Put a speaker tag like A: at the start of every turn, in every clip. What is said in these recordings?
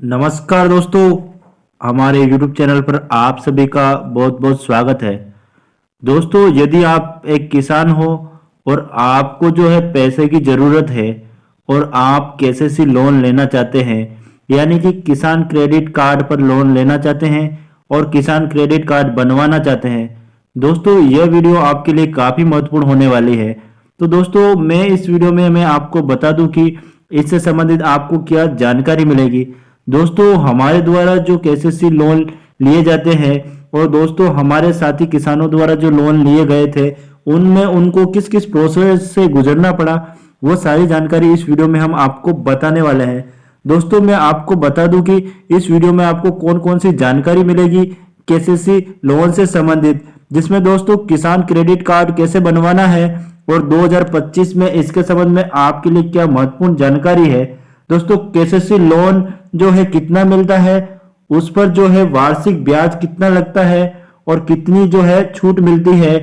A: नमस्कार दोस्तों, हमारे YouTube चैनल पर आप सभी का बहुत बहुत स्वागत है। दोस्तों, यदि आप एक किसान हो और आपको जो है पैसे की ज़रूरत है और आप केसीसी लोन लेना चाहते हैं, यानी कि किसान क्रेडिट कार्ड पर लोन लेना चाहते हैं और किसान क्रेडिट कार्ड बनवाना चाहते हैं, दोस्तों यह वीडियो आपके लिए काफ़ी महत्वपूर्ण होने वाली है। तो दोस्तों, मैं इस वीडियो में मैं आपको बता दूं कि इससे संबंधित आपको क्या जानकारी मिलेगी। दोस्तों, हमारे द्वारा जो केसीसी लोन लिए जाते हैं और दोस्तों हमारे साथी किसानों द्वारा जो लोन लिए गए थे, उनमें उनको किस किस प्रोसेस से गुजरना पड़ा, वो सारी जानकारी इस वीडियो में हम आपको बताने वाले हैं। दोस्तों, मैं आपको बता दूं कि इस वीडियो में आपको कौन कौन सी जानकारी मिलेगी केसीसी लोन से संबंधित, जिसमें दोस्तों किसान क्रेडिट कार्ड कैसे बनवाना है और 2025 में इसके संबंध में आपके लिए क्या महत्वपूर्ण जानकारी है। दोस्तों, केसीसी लोन जो है कितना मिलता है, उस पर जो है वार्षिक ब्याज कितना लगता है और कितनी जो है छूट मिलती है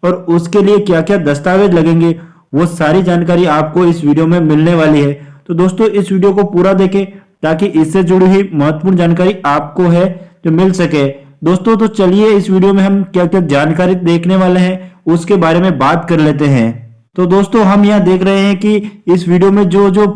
A: और उसके लिए क्या क्या दस्तावेज लगेंगे, वो सारी जानकारी आपको इस वीडियो में मिलने वाली है। तो दोस्तों, इस वीडियो को पूरा देखें ताकि इससे जुड़ी हुई महत्वपूर्ण जानकारी आपको है जो मिल सके। दोस्तों, तो चलिए इस वीडियो में हम क्या क्या जानकारी देखने वाले हैं उसके बारे में बात कर लेते हैं। तो दोस्तों, हम यहाँ देख रहे हैं कि इस वीडियो में जो जो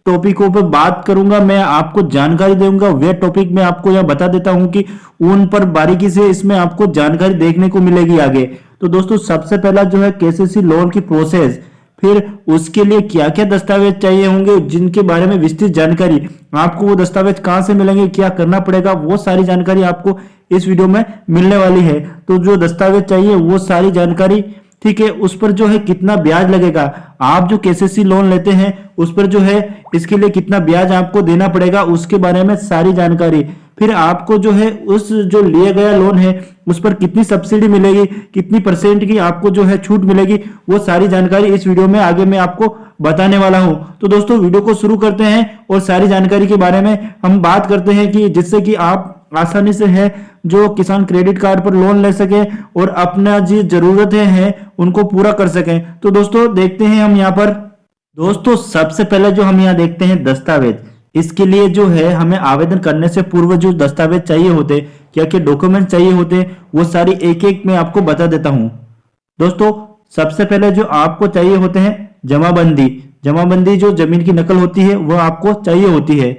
A: टॉपिकों पर बात करूंगा, मैं आपको जानकारी दूंगा, वे टॉपिक मैं आपको यहाँ बता देता हूं कि उन पर बारीकी से इसमें आपको जानकारी देखने को मिलेगी आगे। तो दोस्तों, सबसे पहला जो है केसीसी लोन की प्रोसेस, फिर उसके लिए क्या क्या दस्तावेज चाहिए होंगे जिनके बारे में विस्तृत जानकारी, आपको वो दस्तावेज कहाँ से मिलेंगे, क्या करना पड़ेगा, वो सारी जानकारी आपको इस वीडियो में मिलने वाली है। तो जो दस्तावेज चाहिए वो सारी जानकारी, ठीक है, उस पर जो है कितना ब्याज लगेगा, आप जो केसीसी लोन लेते हैं उस पर जो है इसके लिए कितना ब्याज आपको देना पड़ेगा, उसके बारे में सारी जानकारी, फिर आपको जो है उस जो लिए गया लोन है उस पर कितनी सब्सिडी मिलेगी, कितनी परसेंट की आपको जो है छूट मिलेगी, वो सारी जानकारी इस वीडियो में आगे मैं आपको बताने वाला हूं। तो दोस्तों, वीडियो को शुरू करते हैं और सारी जानकारी के बारे में हम बात करते हैं कि जिससे कि आप आसानी से है जो किसान क्रेडिट कार्ड पर लोन ले सके और अपना जो जरूरतें हैं उनको पूरा कर सकें। तो दोस्तों, देखते हैं हम यहाँ पर। दोस्तों, सबसे पहले जो हम यहाँ देखते हैं दस्तावेज, इसके लिए जो है हमें आवेदन करने से पूर्व जो दस्तावेज चाहिए होते, क्या क्या डॉक्यूमेंट चाहिए होते, वो सारी एक एक मैं आपको बता देता हूँ। दोस्तों, सबसे पहले जो आपको चाहिए होते हैं जमाबंदी, जमाबंदी जो जमीन की नकल होती है वो आपको चाहिए होती है।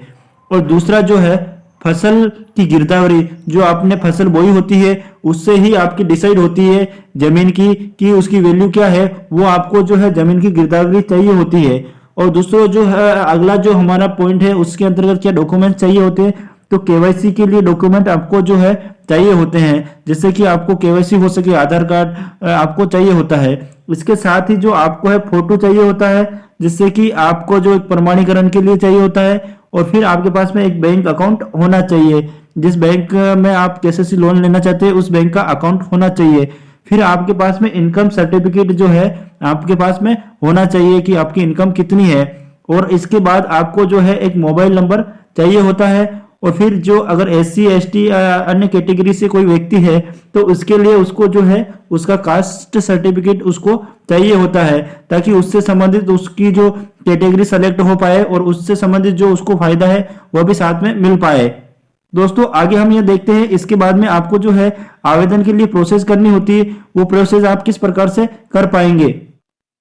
A: और दूसरा जो है फसल की गिरदावरी, जो आपने फसल बोई होती है उससे ही आपकी डिसाइड होती है जमीन की कि उसकी वैल्यू क्या है, वो आपको जो है जमीन की गिरदावरी चाहिए होती है। और दूसरा जो है अगला जो हमारा पॉइंट है उसके अंतर्गत क्या डॉक्यूमेंट चाहिए होते हैं, तो केवाईसी के लिए डॉक्यूमेंट आपको जो है चाहिए होते हैं, जिससे कि आपको केवाईसी हो सके, आधार कार्ड आपको चाहिए होता है। इसके साथ ही जो आपको है फोटो चाहिए होता है, जिससे कि आपको जो एक प्रमाणीकरण के लिए चाहिए होता है। और फिर आपके पास में एक बैंक अकाउंट होना चाहिए, जिस बैंक में आप केसीसी लोन लेना चाहते हैं उस बैंक का अकाउंट होना चाहिए। फिर आपके पास में इनकम सर्टिफिकेट जो है आपके पास में होना चाहिए कि आपकी इनकम कितनी है। और इसके बाद आपको जो है एक मोबाइल नंबर चाहिए होता है। और फिर जो अगर SC ST अन्य कैटेगरी से कोई व्यक्ति है तो उसके लिए उसको जो है उसका कास्ट सर्टिफिकेट उसको चाहिए होता है, ताकि उससे संबंधित उसकी जो कैटेगरी सेलेक्ट हो पाए और उससे संबंधित जो उसको फायदा है वह भी साथ में मिल पाए। दोस्तों, आगे हम ये देखते हैं, इसके बाद में आपको जो है आवेदन के लिए प्रोसेस करनी होती है, वो प्रोसेस आप किस प्रकार से कर पाएंगे।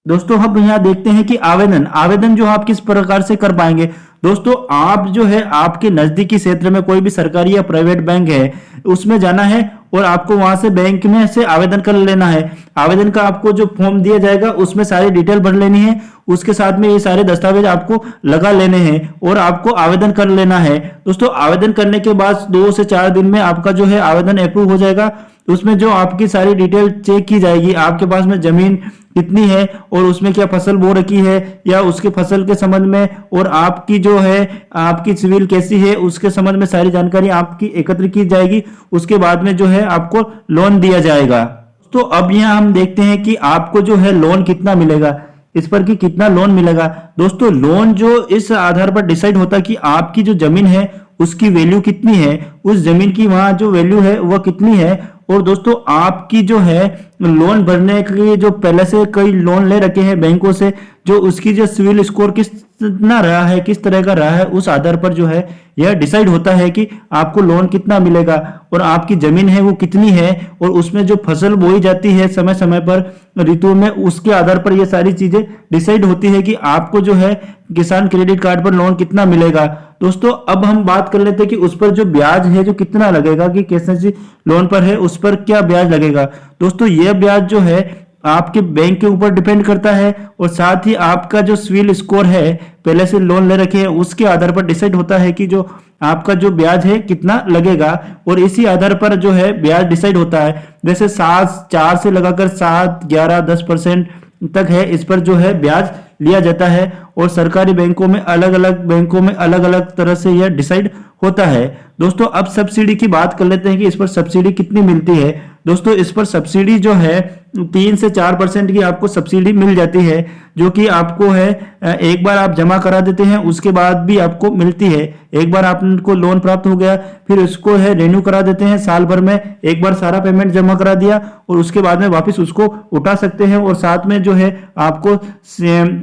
A: दोस्तों, हम यहाँ देखते हैं कि आवेदन आवेदन जो आप किस प्रकार से कर पाएंगे। दोस्तों, आप जो है आपके नजदीकी क्षेत्र में कोई भी सरकारी या प्राइवेट बैंक है उसमें जाना है और आपको वहां से बैंक में से आवेदन कर लेना है। आवेदन का आपको जो फॉर्म दिया जाएगा उसमें सारी डिटेल भर लेनी है, उसके साथ में ये सारे दस्तावेज आपको लगा लेने हैं और आपको आवेदन कर लेना है। दोस्तों, आवेदन करने के बाद 2 से 4 दिन में आपका जो है आवेदन अप्रूव हो जाएगा। उसमें जो आपकी सारी डिटेल चेक की जाएगी, आपके पास में जमीन कितनी है और उसमें क्या फसल बो रखी है या उसके फसल के संबंध में, और आपकी जो है आपकी सिविल कैसी है उसके संबंध में सारी जानकारी आपकी एकत्र की जाएगी। उसके बाद में जो है आपको लोन दिया जाएगा। तो अब यहाँ हम देखते हैं कि आपको जो है लोन कितना मिलेगा, इस पर कि कितना लोन मिलेगा। दोस्तों, लोन जो इस आधार पर डिसाइड होता है कि आपकी जो जमीन है उसकी वैल्यू कितनी है, उस जमीन की वहां जो वैल्यू है वह कितनी है। और दोस्तों, आपकी जो है लोन भरने के जो पहले से कई लोन ले रखे हैं बैंकों से, जो उसकी जो सिविल स्कोर कितना रहा है, किस तरह का रहा है, उस आधार पर जो है यह डिसाइड होता है कि आपको लोन कितना मिलेगा और आपकी जमीन है वो कितनी है, और उसमें जो फसल बोई जाती है समय समय पर ऋतु में, उसके आधार पर ये सारी चीजें डिसाइड होती है कि आपको जो है किसान क्रेडिट कार्ड पर लोन कितना मिलेगा। दोस्तों अब हम बात कर लेते हैं कि उस पर जो ब्याज है जो कितना लगेगा, कि कैसे लोन पर है उस पर क्या ब्याज लगेगा। दोस्तों यह ब्याज जो है आपके बैंक के ऊपर डिपेंड करता है, और साथ ही आपका जो सिविल स्कोर है, पहले से लोन ले रखे हैं उसके आधार पर डिसाइड होता है कि जो आपका जो ब्याज है कितना लगेगा, और इसी आधार पर जो है ब्याज डिसाइड होता है। जैसे 4 से लगाकर 7, 11, 10% तक है, इस पर जो है ब्याज लिया जाता है, और सरकारी बैंकों में अलग अलग तरह से यह डिसाइड होता है। दोस्तों अब सब्सिडी की बात कर लेते हैं कि इस पर सब्सिडी कितनी मिलती है। दोस्तों इस पर सब्सिडी जो है 3 से 4% की आपको सब्सिडी मिल जाती है, जो कि आपको है एक बार आप जमा करा देते हैं उसके बाद भी आपको मिलती है। एक बार आपको लोन प्राप्त हो गया, फिर उसको है रिन्यू करा देते हैं साल भर में, एक बार सारा पेमेंट जमा करा दिया और उसके बाद में वापस उसको उठा सकते हैं, और साथ में जो है आपको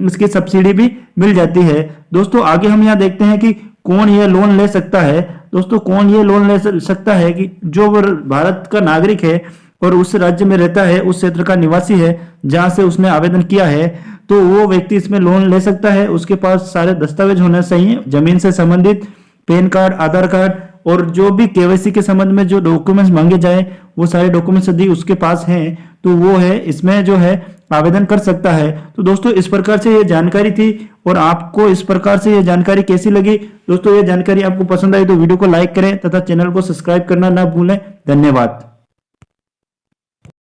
A: इसकी सब्सिडी भी मिल जाती है। दोस्तों आगे हम यहाँ देखते हैं कि कौन ये लोन ले सकता है। दोस्तों कौन ये लोन ले सकता है कि जो भारत का नागरिक है और उस राज्य में रहता है, उस क्षेत्र का निवासी है जहां से उसने आवेदन किया है, तो वो व्यक्ति इसमें लोन ले सकता है। उसके पास सारे दस्तावेज होने चाहिए, जमीन से संबंधित पैन कार्ड, आधार कार्ड, और जो भी केवाईसी के संबंध में जो डॉक्यूमेंट्स मांगे जाए वो सारे डॉक्यूमेंट्स यदि उसके पास हैं तो वो है इसमें जो है आवेदन कर सकता है। तो दोस्तों इस प्रकार से ये जानकारी थी, और आपको इस प्रकार से ये जानकारी कैसी लगी। दोस्तों ये जानकारी आपको पसंद आई तो वीडियो को लाइक करें तथा चैनल को सब्सक्राइब करना ना भूलें। धन्यवाद।